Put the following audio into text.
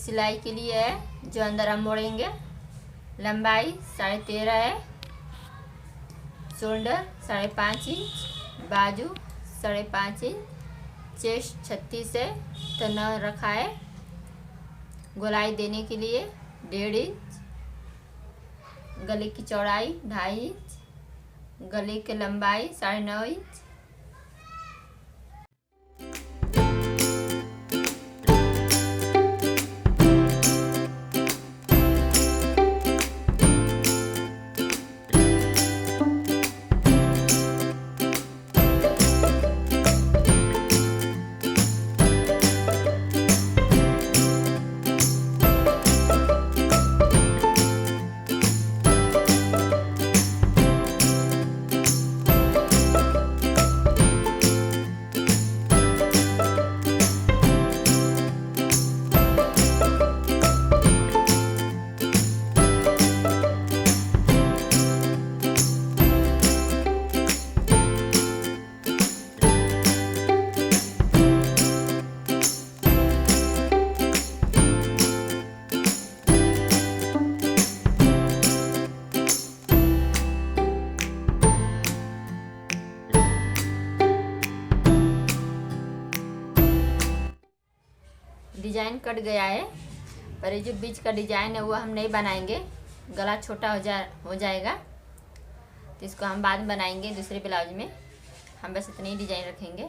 सिलाई के लिए है जो अंदर हम मोड़ेंगे। लंबाई 13.5 है, शोल्डर 5.5 इंच, बाजू 5.5 इंच, चेस्ट 36 है तो 9 रखा है। गोलाई देने के लिए 1.5 इंच, गले की चौड़ाई 2.5 इंच, गले की लंबाई 9.5 इंच। डिजाइन कट गया है, पर ये जो बीच का डिजाइन है वो हम नहीं बनाएंगे, गला छोटा हो जाएगा, तो इसको हम बाद में बनाएंगे दूसरे ब्लाउज में। हम बस इतनी ही डिजाइन रखेंगे।